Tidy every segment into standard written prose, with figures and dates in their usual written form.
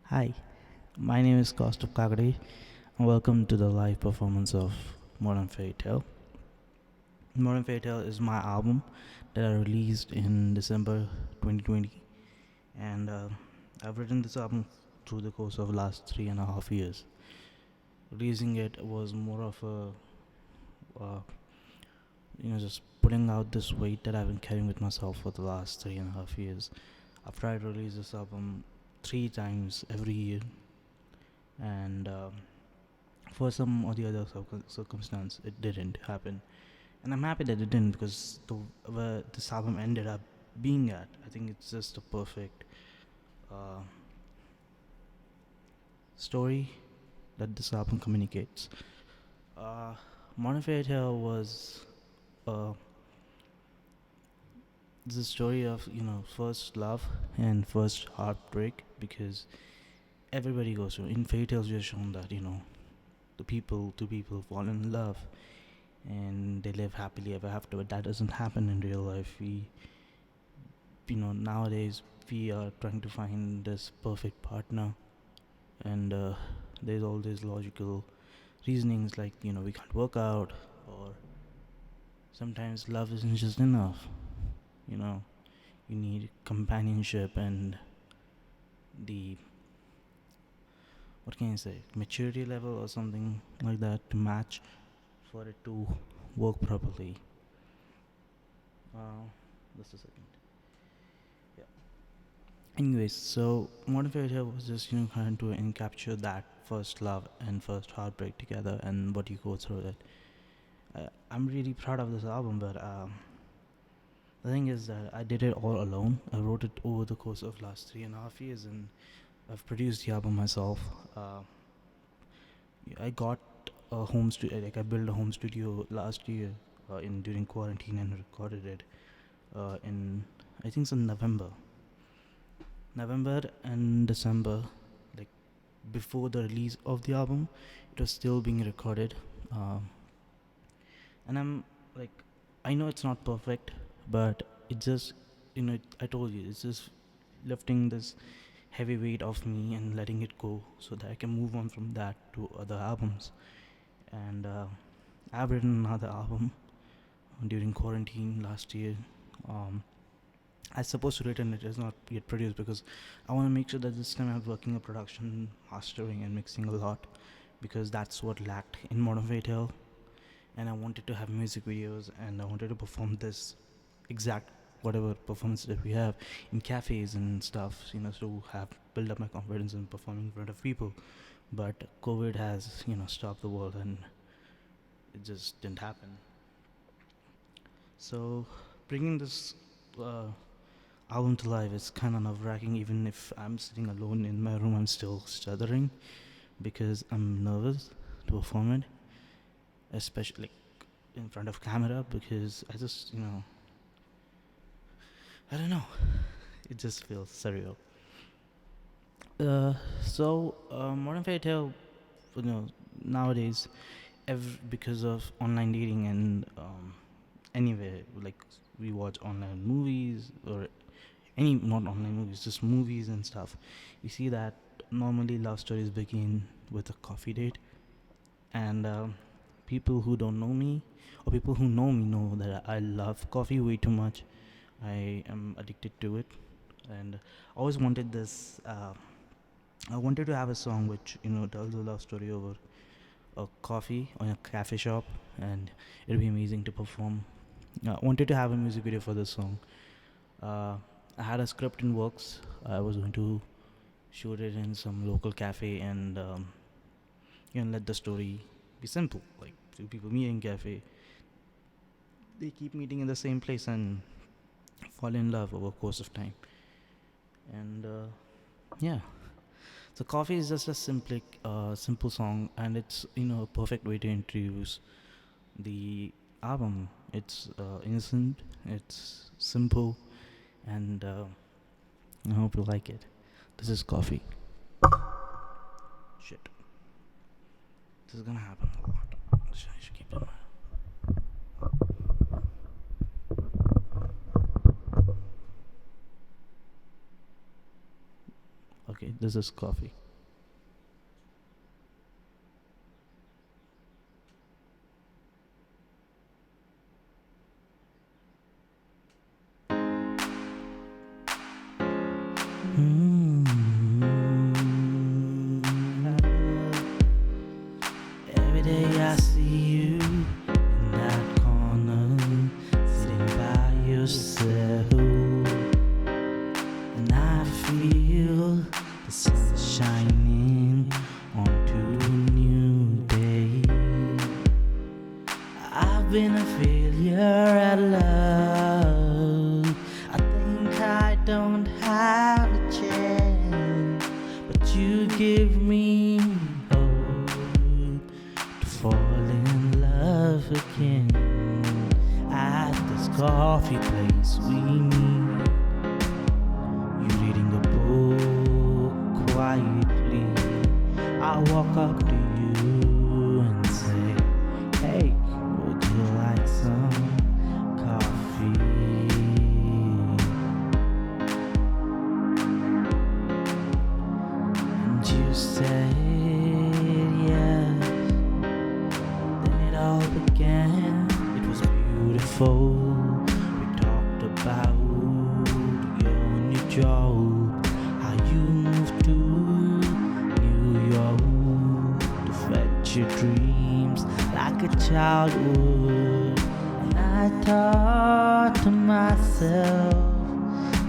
Hi, my name is Kaustubh Kakade, and welcome to the live performance of Modern Fairytale. Modern Fairytale is my album that I released in December 2020, and I've written this album through the course of last 3.5 years. Releasing it was more of just putting out this weight that I've been carrying with myself for the last 3.5 years. I've tried to release this album 3 times every year, and for some or the other circumstance, it didn't happen. And I'm happy that it didn't because where this album ended up being at, I think it's just a perfect uh, story that this album communicates. Uh, Modern Fairy Tale was uh, the story of first love and first heartbreak because everybody goes through. In fairy tales, we are shown that two people fall in love and they live happily ever after, but that doesn't happen in real life. Nowadays we are trying to find this perfect partner, and there's all these logical reasonings like we can't work out, or sometimes love isn't just enough. you know you need companionship and the, what can I say, maturity level or something like that to match for it to work properly. uh, just a second. Yeah. Anyways, so Modern Fairy Tale was just trying to encapture that first love and first heartbreak together and what you go through it. I'm really proud of this album, but the thing is that I did it all alone. I wrote it over the course of last 3.5 years, and I've produced the album myself. Uh, I got a home studio, like I built a home studio last year in during quarantine and recorded it in, I think it's in November and December, like before the release of the album. It was still being recorded, um, and I'm like, I know it's not perfect, but it just, I told you, it's just lifting this heavy weight off me and letting it go so that I can move on from that to other albums. And I've written another album during quarantine last year. Um, I supposed to written it is not yet produced because I want to make sure that this time I'm working on production, mastering, and mixing a lot because that's what lacked in Modern Fairytale. And I wanted to have music videos and I wanted to perform this exact whatever performance that we have in cafes and stuff, to have build up my confidence in performing in front of people. But COVID has, stopped the world and it just didn't happen. So bringing this uh, album to life is kind of nerve-wracking. Even if I'm sitting alone in my room, I'm still stuttering because I'm nervous to perform it, especially like in front of camera because I just, I don't know. It just feels surreal. Modern Fairy Tale, you know, nowadays, because of online dating and anywhere, like we watch online movies or any not online movies, just movies and stuff. You see that normally love stories begin with a coffee date, and people who don't know me or people who know me know that I love coffee way too much. I am addicted to it, and I always wanted this. I wanted to have a song which tells a love story over a coffee or a cafe shop, and it'd be amazing to perform. I wanted to have a music video for this song. Uh, I had a script in works. I was going to shoot it in some local cafe and let the story be simple, like two people meeting cafe. They keep meeting in the same place and fall in love over a course of time. And yeah, so coffee is just a simple song, and it's a perfect way to introduce the album. It's innocent, it's simple, and I hope you like it. This is coffee. Shit, this is gonna happen a lot. I should keep it in mind. Okay, this is coffee. Every day I see you in that corner, sitting by yourself, and I feel the sun shining onto a new day. I've been a failure at love. I think I don't have a chance, but you give me hope to fall in love again. At this coffee place we meet, you reading a book quietly. I walk up to you and say, hey, would you like some coffee? And you said yes. Then it all began. It was beautiful. We talked about your new job, how you moved to New York to fetch your dreams like a child would. And I thought to myself,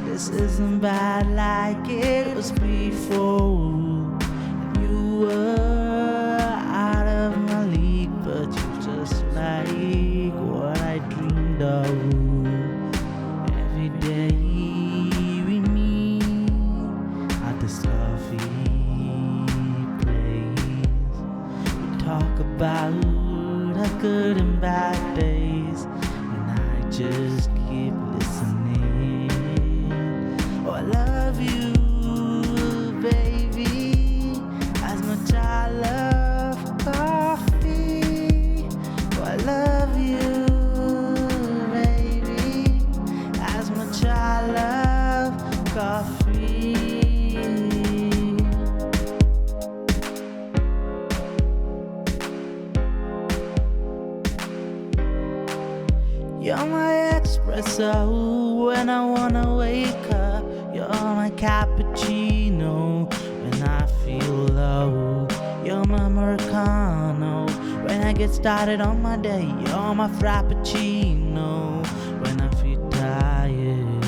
this isn't bad like it was before. And you were out of my league, but you just like what I dreamed of. Every day we meet at this coffee place. We talk about our good and bad days, and I just keep listening. Oh, I love you, baby, as much I love coffee. Oh, I love you, baby, as much I love coffee. You're my espresso when I wanna wake up. You're my cappuccino when I feel low. You're my Americano when I get started on my day. You're my frappuccino when I feel tired.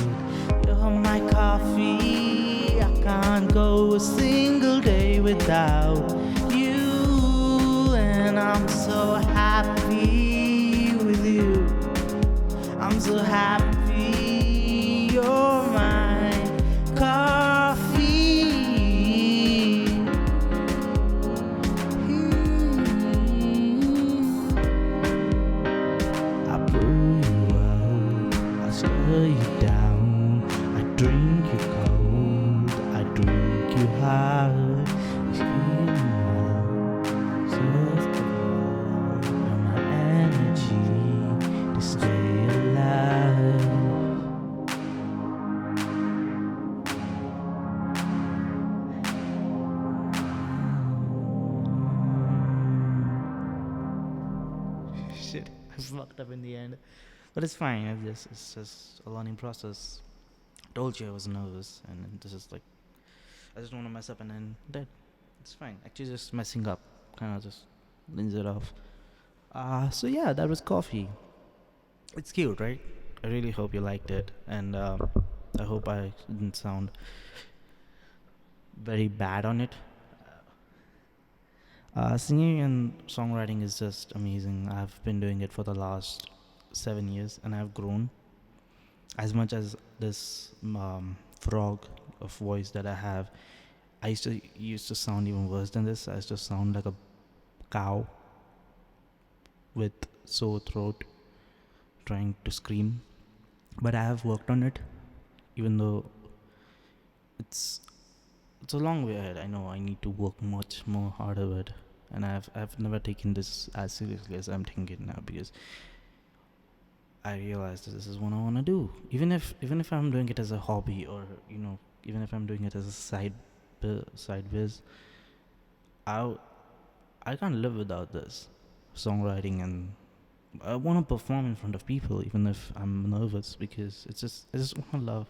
You're my coffee. I can't go a single day without you, and I'm so happy with you. I'm so happy you're my coffee. I brew you out, I stir you down, I drink you cold, I drink you hard. You feel my soft love, you're my energy to stay alive. Shit, I fucked up in the end, but it's fine. It's just a learning process. I told you I was nervous, and then this is like I just don't want to mess up, and then that it's fine. Actually, just messing up kind of just cleans it off. So yeah, that was coffee. It's cute, right? I really hope you liked it, and I hope I didn't sound very bad on it. Singing and songwriting is just amazing. I've been doing it for the last 7 years, and I've grown as much as this frog of voice that I have. I used to sound even worse than this. I used to sound like a cow with sore throat, trying to scream. But I have worked on it, even though it's it's a long way ahead. I know I need to work much more harder with, and I've never taken this as seriously as I'm taking it now, because I realized that this is what I want to do. Even if I'm doing it as a hobby, or even if I'm doing it as a side side viz. I I can't live without this songwriting, and I want to perform in front of people even if I'm nervous, because I just want to love,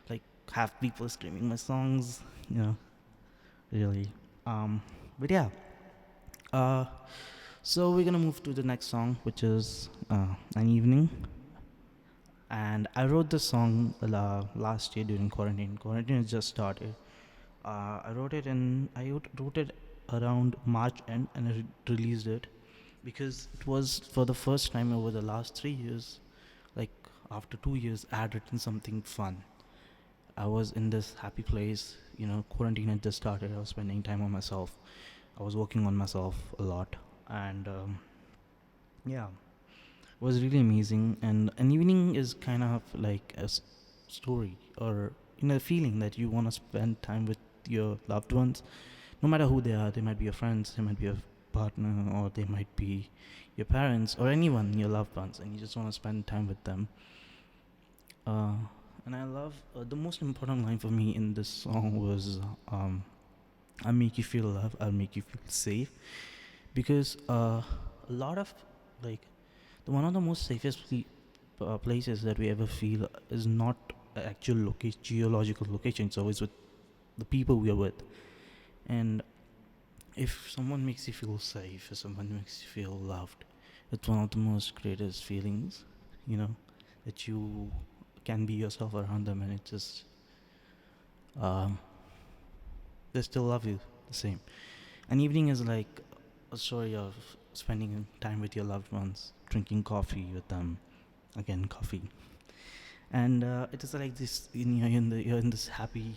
like, have people screaming my songs, you know, really. Um, but yeah, uh, so we're gonna move to the next song, which is "An Evening." And I wrote this song last year during quarantine. Quarantine has just started. I wrote it around March end, and I released it because it was for the first time over the last 3 years. Like, after 2 years, I had written something fun. I was in this happy place. Quarantine had just started. I was spending time on myself. I was working on myself a lot, and yeah, it was really amazing. And an evening is kind of like a story, or a feeling that you want to spend time with your loved ones, no matter who they are. They might be your friends, they might be your partner, or they might be your parents, or anyone, your loved ones, and you just want to spend time with them. Uh, and I love the most important line for me in this song was, "I'll make you feel love, I'll make you feel safe," because a lot of, like, one of the most safest places that we ever feel is not a actual geological location. It's always with the people we are with. And if someone makes you feel safe, if someone makes you feel loved, it's one of the most greatest feelings, you know, that you can be yourself around them, and it just, um, they still love you the same. An evening is like a story of spending time with your loved ones, drinking coffee with them, again, coffee. And it is like this, you're in this happy,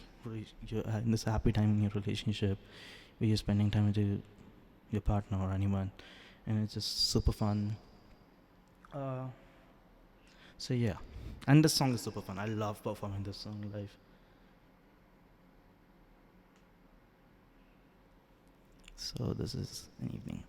you're in this happy time in your relationship, where you're spending time with your partner or anyone, and it's just super fun. Uh, so yeah, and this song is super fun. I love performing this song live. So this is an evening.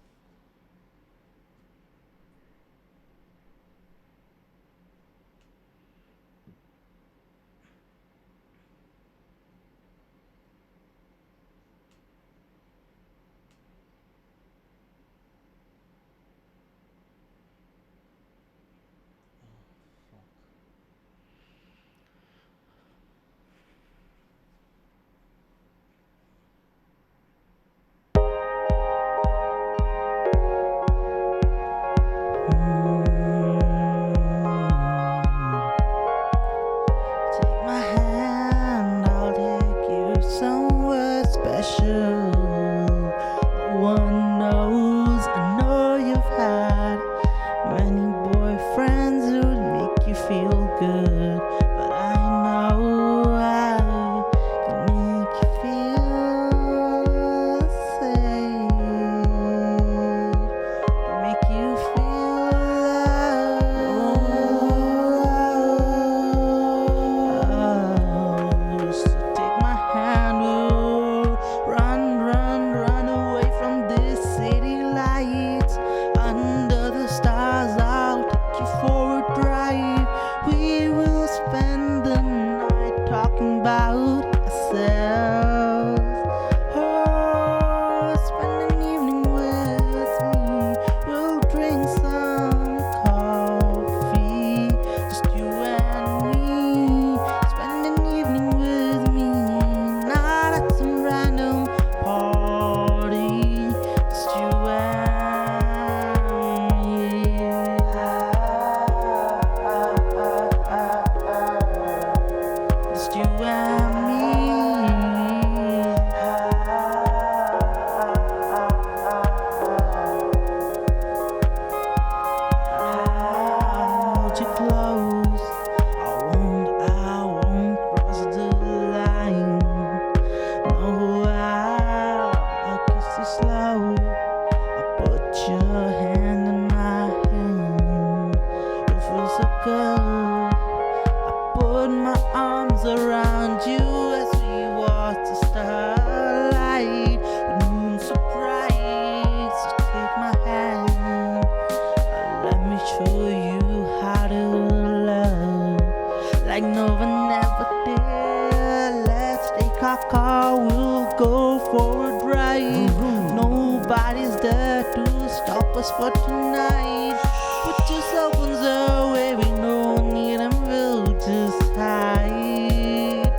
car will go for a drive. Nobody's there to stop us for tonight. Put your cell phones away, we don't need them, we'll just hide.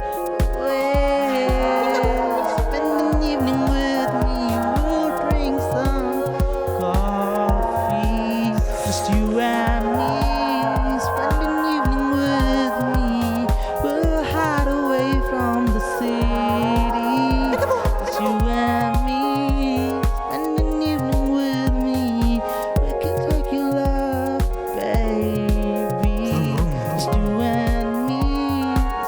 Well, spend an evening with me, we'll drink some coffee. Just you and me, spend an evening with me, we'll hide away from the city. Just you and me, spend an evening with me, we can take your love, baby. Just you and me,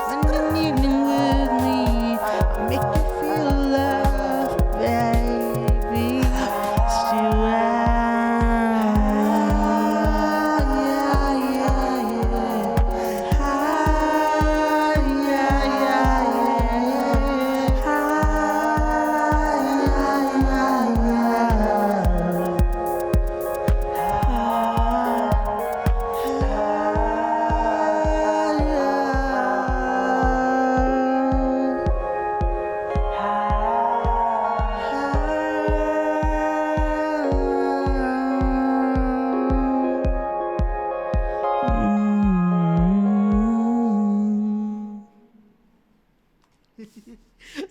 spend an evening with me, I'll make you feel love, baby. Just you and me, yeah, yeah, yeah. Ah, yeah, yeah, yeah. Ah, yeah, yeah,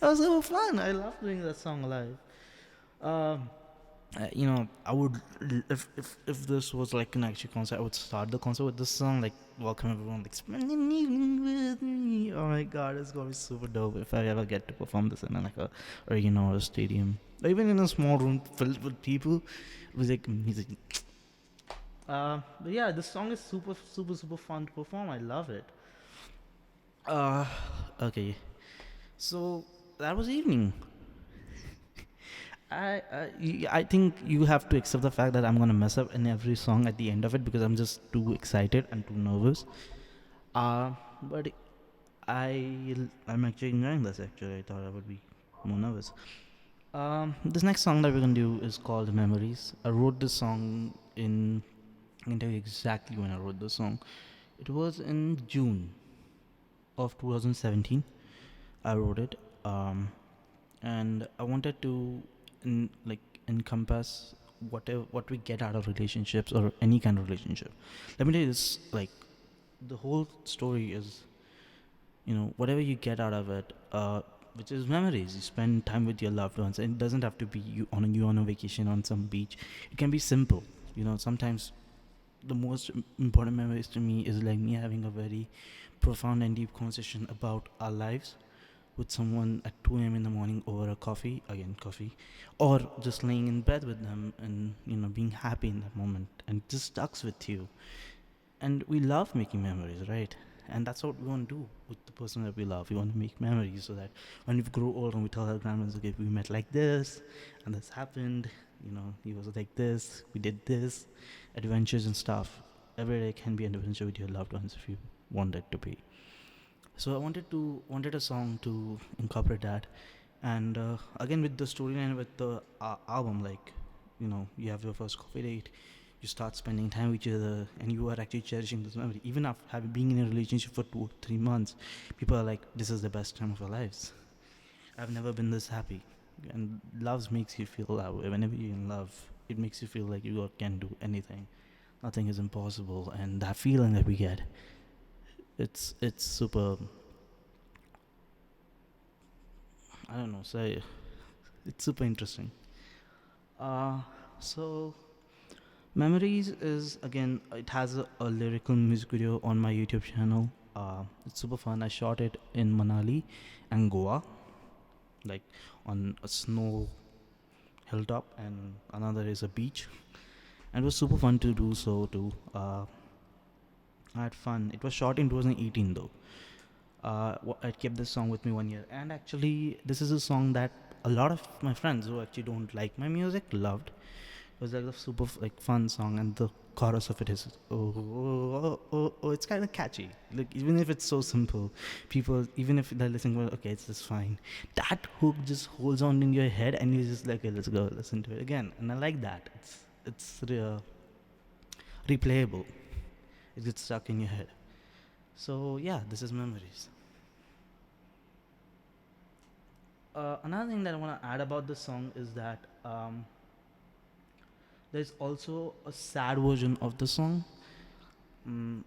that was so fun. I love doing that song live. Um, I would if this was like an actual concert, I would start the concert with this song, like welcome everyone, like spend an evening with me. Oh my god, it's gonna be super dope if I ever get to perform this in like a arena or a stadium, or even in a small room filled with people with like music. But yeah, this song is super super super fun to perform. I love it. Uh, okay, so that was evening. I think you have to accept the fact that I'm gonna mess up in every song at the end of it because I'm just too excited and too nervous. But I'm actually enjoying this. Actually, I thought I would be more nervous. This next song that we're gonna do is called Memories. I wrote this song in. I can tell you exactly when I wrote this song. It was in June of 2017. I wrote it. And I wanted to like encompass what we get out of relationships or any kind of relationship. Let me tell you this: like the whole story is, whatever you get out of it, which is memories. You spend time with your loved ones, and it doesn't have to be you on a vacation on some beach. It can be simple. Sometimes the most important memories to me is like me having a very profound and deep conversation about our lives with someone at 2 a.m. in the morning over a coffee, or just laying in bed with them and being happy in that moment, and it just stucks with you. And we love making memories, right? And that's what we want to do with the person that we love. We want to make memories so that when we grow old and we tell our grandmas, okay, we met like this, and this happened. He was like this. We did this, adventures and stuff. Every day can be an adventure with your loved ones if you want it to be. So I wanted a song to incorporate that, and again with the storyline with the album, like you have your first coffee date, you start spending time with each other, and you are actually cherishing this memory. Even after having been in a relationship for 2 or 3 months, people are like, "This is the best time of our lives. I've never been this happy." And love makes you feel that way. Whenever you're in love, it makes you feel like you can do anything. Nothing is impossible, and that feeling that we get, it's super. I don't know. Say it's super interesting. Uh, so Memories is again. It has a lyrical music video on my YouTube channel. It's super fun. I shot it in Manali and Goa, like on a snow hilltop, and another is a beach. And it was super fun to do so too. I had fun. It was shot in 2018 though. I kept this song with me 1 year, and actually, this is a song that a lot of my friends who actually don't like my music loved. It was like a super like fun song, and the chorus of it is it's kind of catchy. Like even if it's so simple, people even if they're listening, well, okay, it's just fine. That hook just holds on in your head, and you're just like, okay, let's go listen to it again. And I like that. It's replayable. It gets stuck in your head. So yeah, this is Memories. Another thing that I want to add about this song is that there's also a sad version of the song. Mm,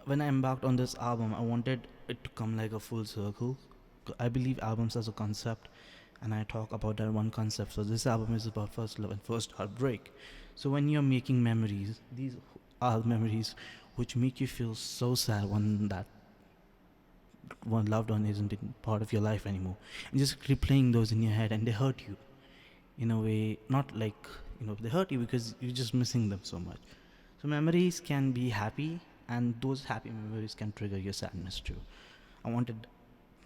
when I embarked on this album, I wanted it to come like a full circle. I believe albums as a concept, and I talk about that one concept. So this album is about first love and first heartbreak. So when you're making memories, these are memories which make you feel so sad when that one loved one isn't in part of your life anymore, and just replaying those in your head, and they hurt you in a way. Not like, they hurt you because you're just missing them so much. So memories can be happy, and those happy memories can trigger your sadness too. I wanted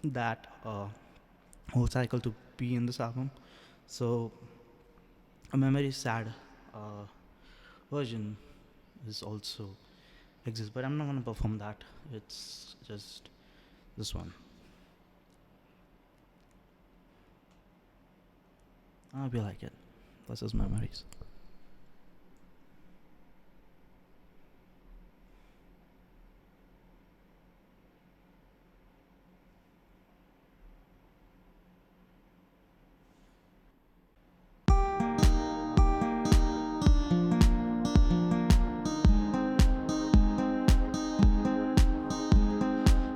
that whole cycle to be in this album. So a memory sad uh, version is also exists, but I'm not gonna perform that. It's just this one. I hope you like it. This is memories.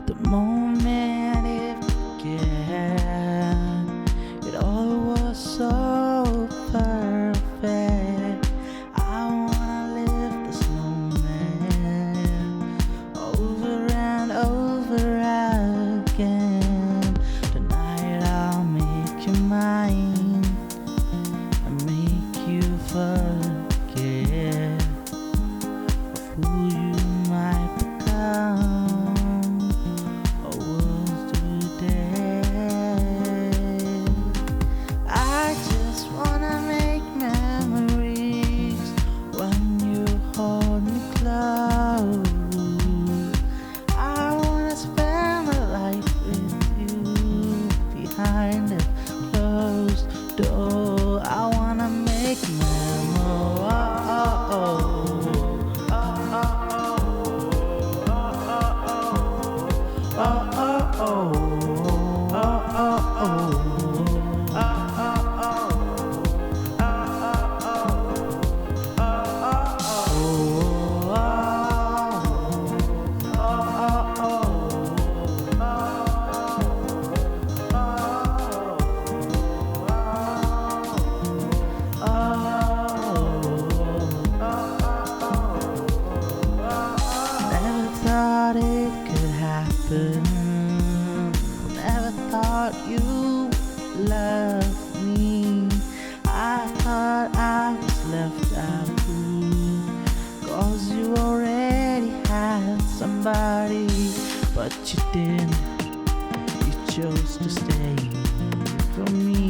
The moment it began, it all was so perfect. I wanna live this moment over and over again. Tonight I'll make you mine and make you forget of who you might become, or will today. I just wanna make memories when you hold me close. I wanna spend my life with you behind a closed door. I wanna make Never thought it could happen. Never thought you loved me. I thought I was left out, 'cause you already had somebody, but you didn't. You chose to stay from me,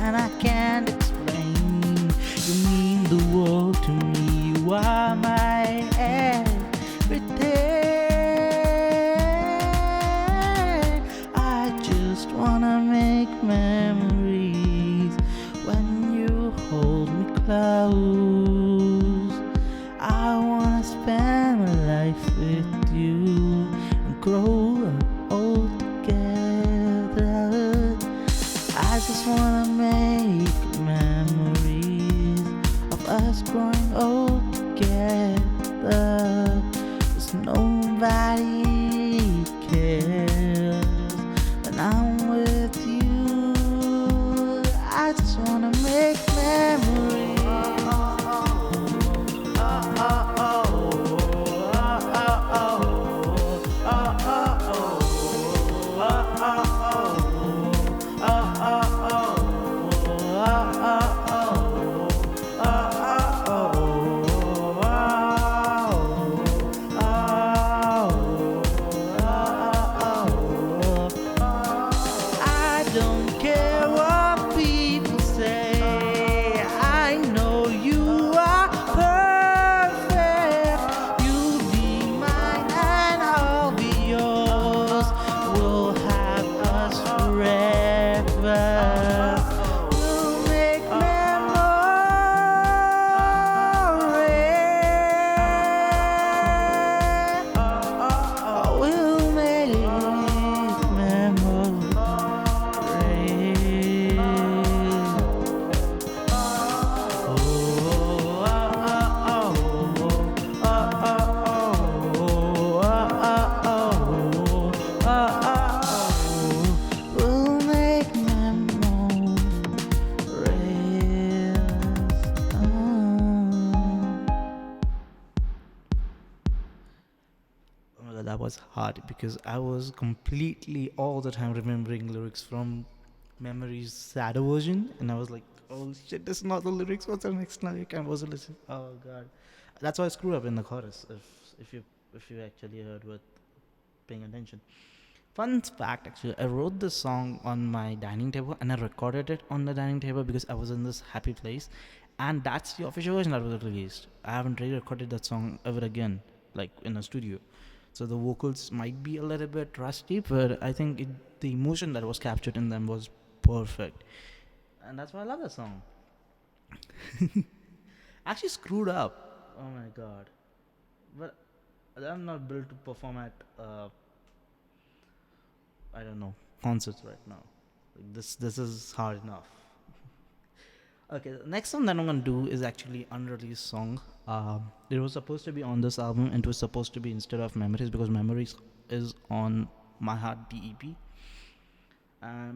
and I can't explain. You mean the world to me. You are my everything. I just wanna make memories when you hold me close. I wanna spend my life with you and grow up old together. I just wanna make memories of us growing old together. 'Cause nobody cares when I'm with you. I just wanna make memories. I don't care what people say. I know you are perfect. You'll be mine and I'll be yours. We'll have us forever. We'll make memories. We'll make memories. hard because I was completely all the time remembering lyrics from Memory's sadder version, and I was like, "Oh shit, this is not the lyrics. What's the next lyric?" I was listening. Oh god, that's why I screwed up in the chorus. If you actually heard with paying attention. Fun fact, actually, I wrote this song on my dining table and I recorded it on the dining table because I was in this happy place, and that's the official version that was released. I haven't really recorded that song ever again, like in a studio. So the vocals might be a little bit rusty, but I think the emotion that was captured in them was perfect, and that's why I love that song. I actually screwed up. Oh my god! But I'm not built to perform at I don't know, concerts right now. Like this is hard enough. Okay, the next song that I'm gonna do is actually unreleased song. It was supposed to be on this album, and it was supposed to be instead of Memories because Memories is on My Heart DEP.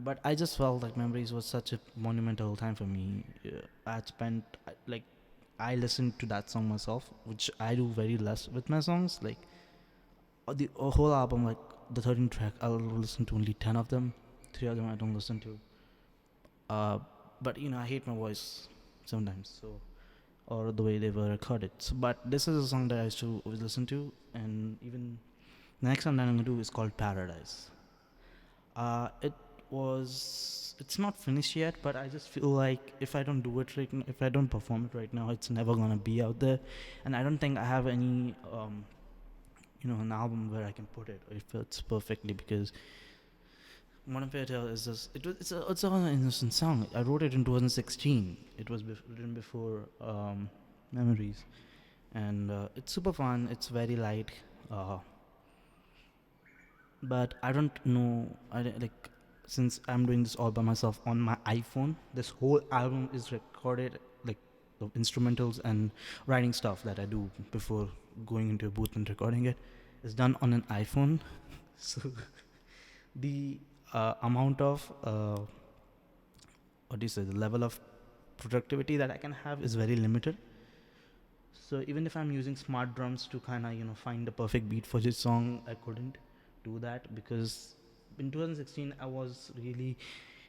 But I just felt like Memories was such a monumental time for me. I had spent like I listened to that song myself, which I do very less with my songs. Like the whole album, like the 13 track, I'll listen to only 10 of them. 3 of them I don't listen to. But I hate my voice sometimes, so or the way they were recorded. So, but this is a song that I used to always listen to, and even the next song that I'm gonna do is called Paradise. It was it's not finished yet, but I just feel like if I don't do it right now, if I don't perform it right now, it's never gonna be out there, and I don't think I have any an album where I can put it or it fits perfectly because Modern Fairytale is just it's an innocent song. I wrote it in 2016. It was written before Memories, and it's super fun. It's very light, but I don't know. Like since I'm doing this all by myself on my iPhone. This whole album is recorded like the instrumentals and writing stuff that I do before going into a booth and recording it is done on an iPhone. So the amount of what do you say, the level of productivity that I can have is very limited. So even if I'm using smart drums to kind of find the perfect beat for this song, I couldn't do that because in 2016 I was really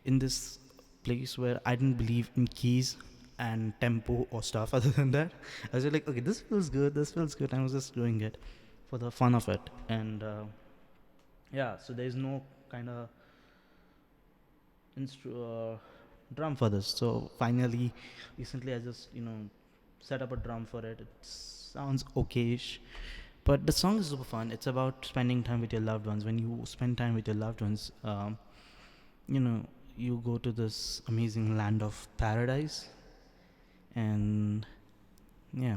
in this place where I didn't believe in keys and tempo or stuff other than that. I was like, okay, this feels good. I was just doing it for the fun of it, and yeah, so there's no kind of drum for this. So finally, recently, I just set up a drum for it. It sounds okayish, but the song is super fun. It's about spending time with your loved ones. When you spend time with your loved ones, you go to this amazing land of paradise, and yeah,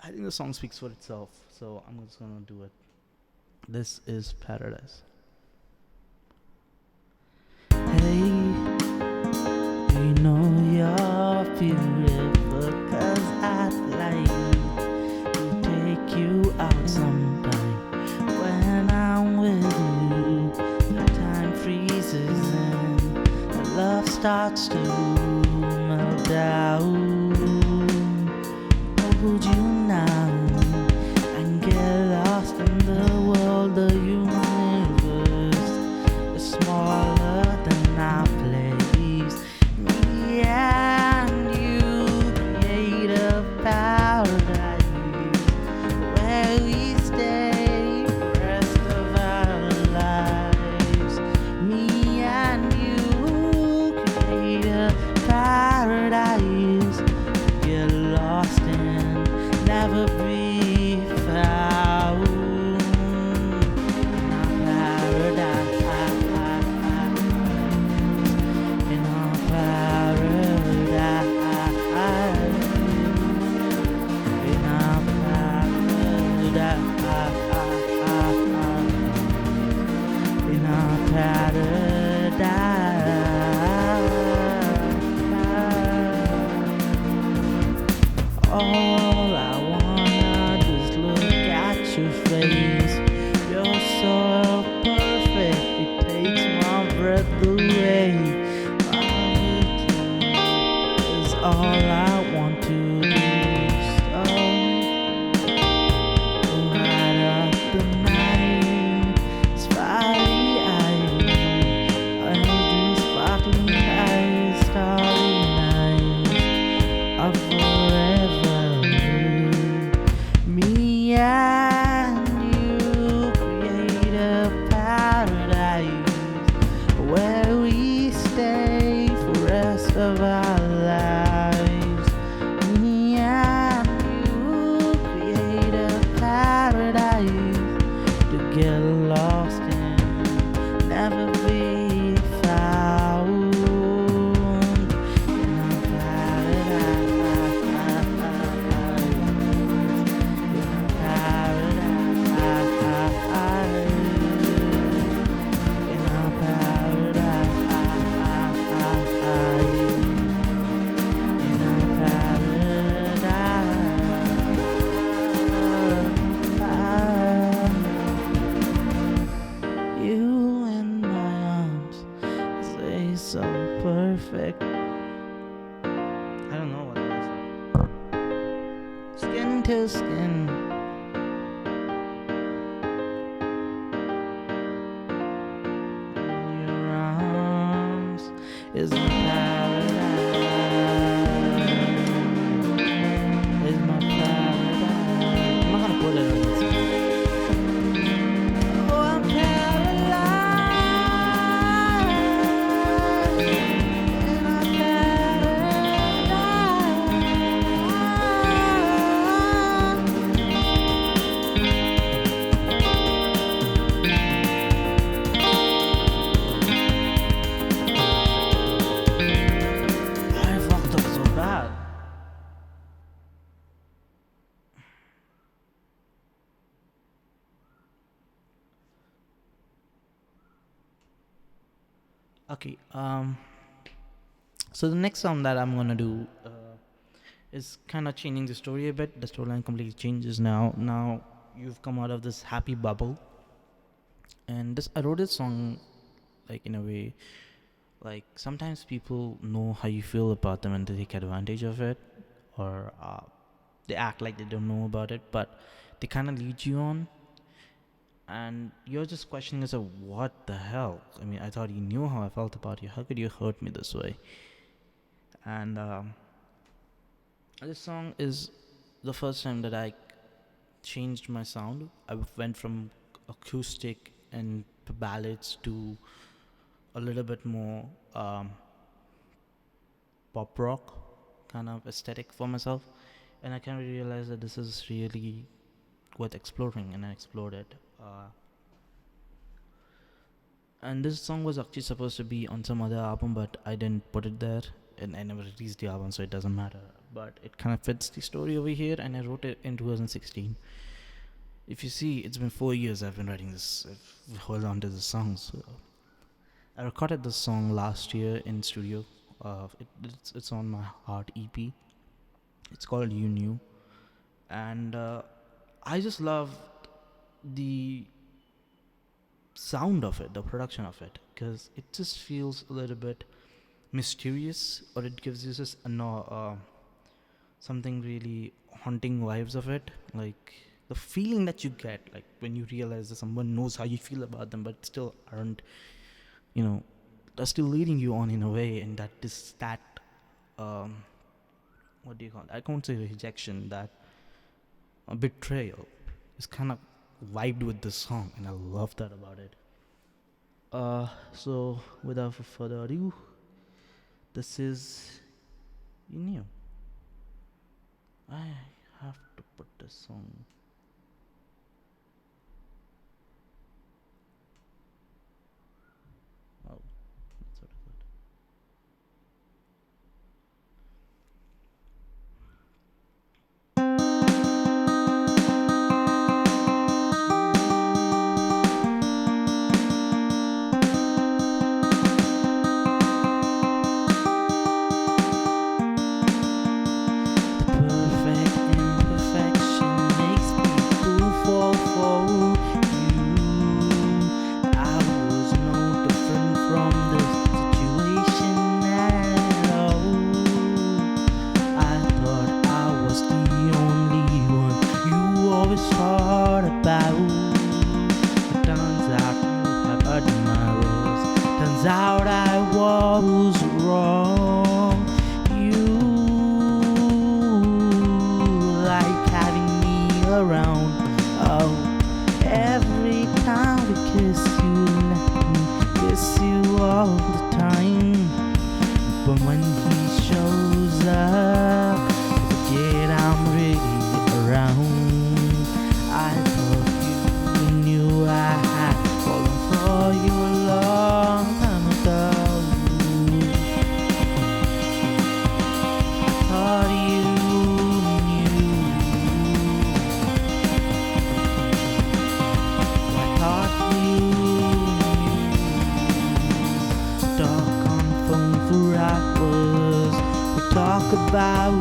I think the song speaks for itself. So I'm just gonna do it. This is Paradise. Hey, you know you're beautiful, 'cause I'd like to take you out sometime. When I'm with you, the time freezes and the love starts to melt down. Hold you now and get lost in the world, the universe is smaller than our place. Me and you create a paradise where we stay the rest of our lives. Me and you create a paradise, get lost and never be found. In our paradise, in our paradise, in our paradise, in our paradise. All I wanna do is look at your face. You're so perfect, it takes my breath away. My routine is all I want to do. So right up in so perfect. I don't know what it is. Skin to skin. In your arms is my paradise. Is my paradise. I'm not gonna put it on this. Oh, I'm paralyzed. In my I fucked up so bad. Okay, so the next song that I'm gonna do is kind of changing the story a bit. The storyline completely changes now. Now you've come out of this happy bubble, and I wrote this song like in a way, like sometimes people know how you feel about them and they take advantage of it, or they act like they don't know about it, but they kind of lead you on, and you're just questioning yourself, what the hell? I mean, I thought you knew how I felt about you. How could you hurt me this way? And this song is the first time that I changed my sound. I went from acoustic and ballads to a little bit more pop rock kind of aesthetic for myself, and I kind of realized that this is really worth exploring, and I explored it. And this song was actually supposed to be on some other album, but I didn't put it there, and I never released the album, so it doesn't matter. But it kind of fits the story over here, and I wrote it in 2016. If you see, it's been 4 years I've been writing this. I've held on to this song. So I recorded this song last year in studio. It's on my Heart EP. It's called You Knew, and I just love the sound of it, the production of it, because it just feels a little bit mysterious, or it gives you just something really haunting vibes of it, like the feeling that you get, like when you realize that someone knows how you feel about them, but still aren't, they're still leading you on in a way, and that what do you call it? I can't say rejection, that betrayal is kind of vibed with this song, and I love that about it. So without further ado, this is You Knew. I have to put this song. Oh, that's what I thought. Perfect imperfection makes people fall for you. I was no different from this situation at all. I thought I was the only one you always thought about. But turns out you have admirers. Turns out I was wrong. You like having me around. Oh, every time we kiss you, let me kiss you all the time. But when he shows up, forget I'm really around. I thought you knew I had fallen for you a long time ago. I thought you knew. I thought you knew. Talk on phone for hours. We talk about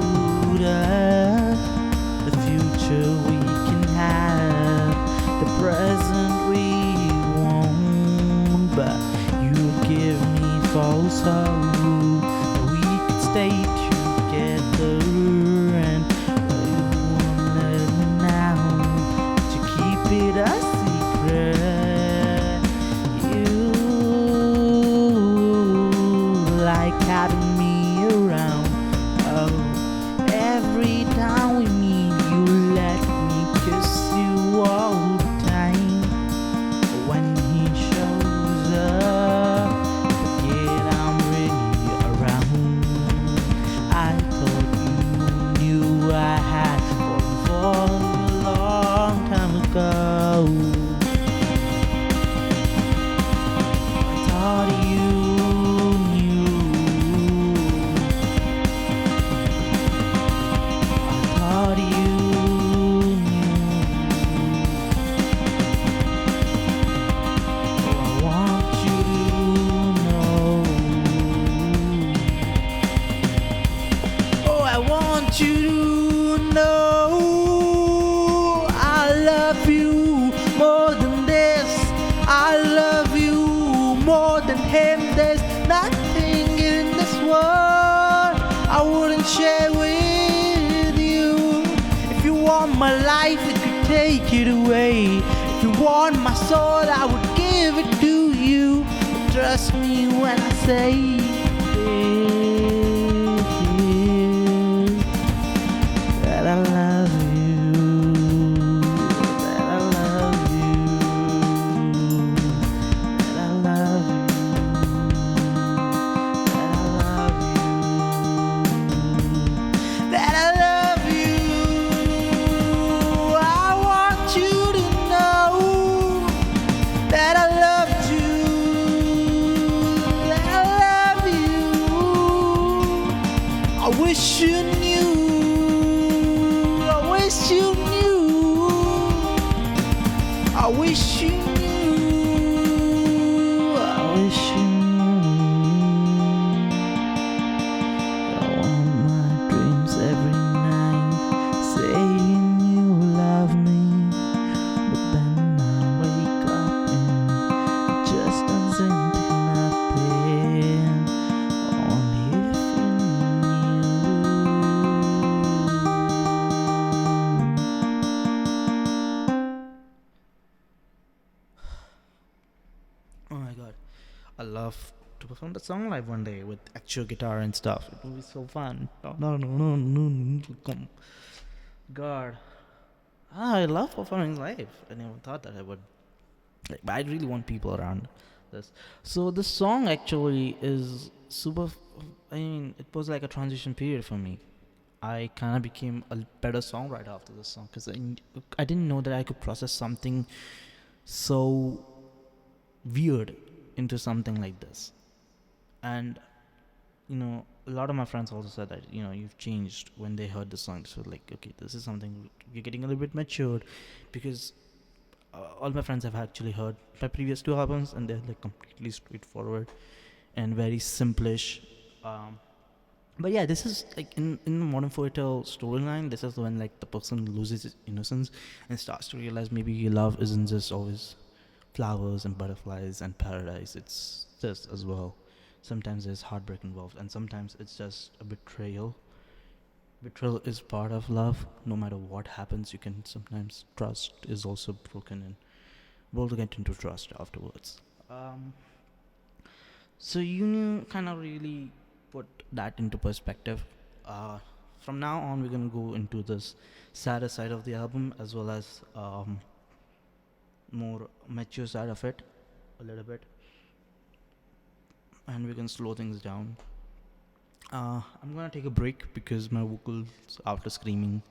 the future we can have, the present we won't. But you give me fall so we could stay together, and you won't let me now to keep it a secret. You like having me around. Oh, every time we meet, you let me kiss you all the time. When he shows up, forget I'm really around. I thought you knew I had fallen for you a long time ago. I thought you knew. I thought you knew. Oh, I want you to know. Oh, I want you to know I love you more than this. I love you more than him. There's nothing in this world I wouldn't share with you. If you want my life, you could take it away. If you want my soul, I would give it to you. But trust me when I say that I love you, that I love you, that I love you, that I love you, that I love you. I want you to know that I loved you, that I love you. I wish you knew. I wish you knew. I wish you knew. I wish you knew. I want my dreams every night, saying you love me, but then I wake up and it just turns into nothing. Only if you knew. Oh my god. I love to perform the song live one day with actual guitar and stuff. It will be so fun. No. Come. God. I love performing live. I never thought that I would. Like, but I really want people around this. So this song actually is super. I mean, it was like a transition period for me. I kind of became a better songwriter after this song because I didn't know that I could process something so weird into something like this. And a lot of my friends also said that you've changed when they heard the song. So like, okay, this is something you're getting a little bit matured, because all my friends have actually heard my previous two albums and they're like completely straightforward and very simplish. But yeah, this is like in the modern Fairytale storyline. This is when like the person loses his innocence and starts to realize maybe love isn't just always flowers and butterflies and paradise. It's this as well. Sometimes there's heartbreak involved, and sometimes it's just a betrayal. Betrayal is part of love. No matter what happens, you can sometimes trust is also broken, and we'll get into trust afterwards. So kind of really put that into perspective. From now on, we're gonna go into this sadder side of the album, as well as more mature side of it a little bit, and we can slow things down. I'm gonna take a break because my vocals after screaming,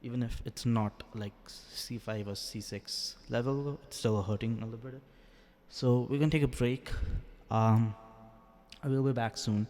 even if it's not like C5 or C6 level, it's still hurting a little bit. So we're gonna take a break. I will be back soon.